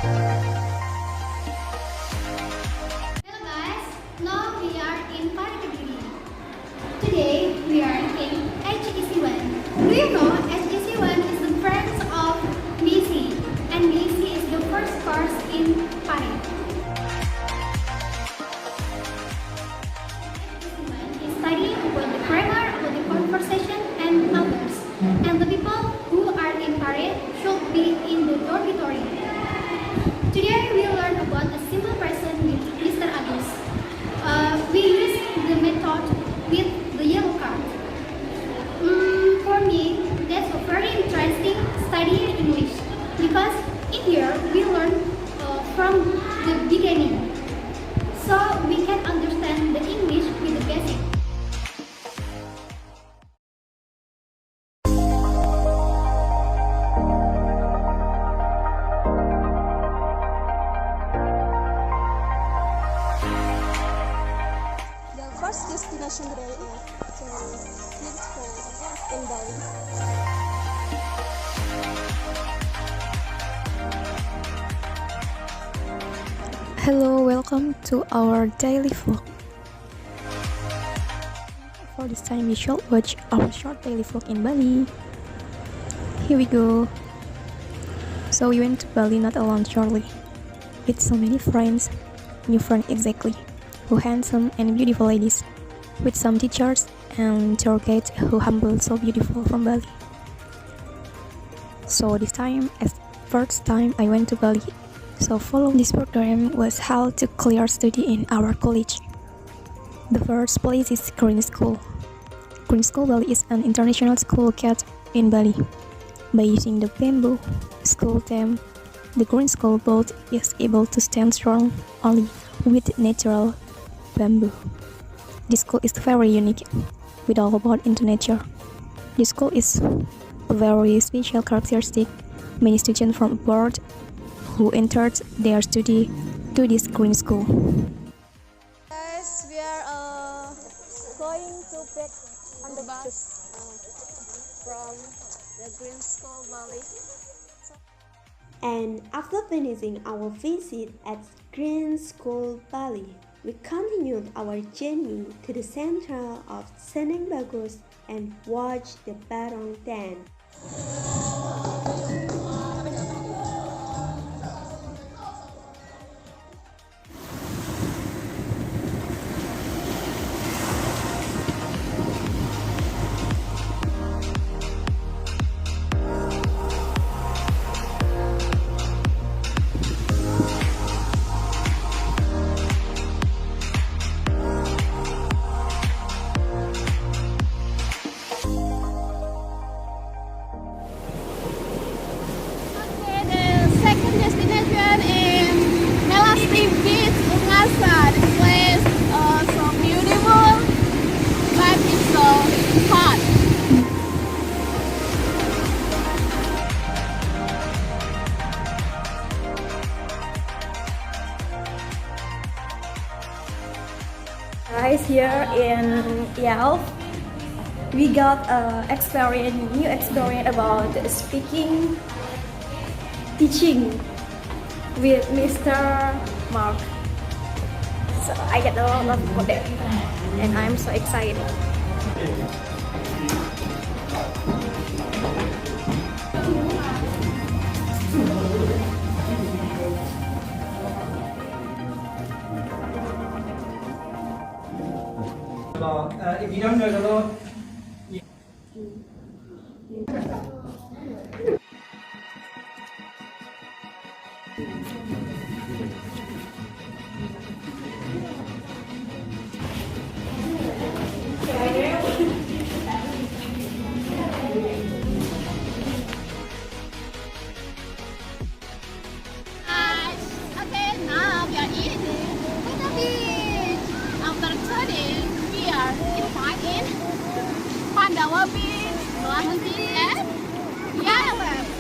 Hello guys, now we are in Parikabiri. Today we are in HEC1. Do you know HEC1 is the branch of BC and BC is the first course in Parik. HEC1 is studying about the grammar, about the conversation and others. And the people who are in Parik should be in the dormitory. Today we learn about a simple person with Mr. Agus. We use the method with the yellow card. For me, that's a very interesting studying English because in here we learn from the beginning, so we can understand the English with the basic. The first destination today is to Kudus in Bali. Hello, welcome to our daily vlog. For this time, we shall watch our short daily vlog in Bali. Here we go. So we went to Bali not alone, surely, with so many friends, new friends exactly, who handsome and beautiful ladies, with some teachers and tour guides who humble so beautiful from Bali. So this time, as first time I went to Bali, so following this program was how to clear study in our college. The first place is Green School. Green School Bali is an international school located in Bali. By using the bamboo school theme, the Green School boat is able to stand strong only with natural bamboo. This school is very unique, with all about into nature. This school is a very special characteristic. Many students from abroad who entered their study to this Green School. Guys, we are going to back on the bus from the Green School Bali. And after finishing our visit at Green School Bali, we continued our journey to the center of Seneng Bagus and watched the Barong dance. Guys, here in Yelp, we got new experience about speaking, teaching with Mr. Mark. So I get a lot of that, and I'm so excited. If you don't know the law, Okay, now we are eating with the beach. After studying, we are in Pandawa Beach, Beach, and Mayang.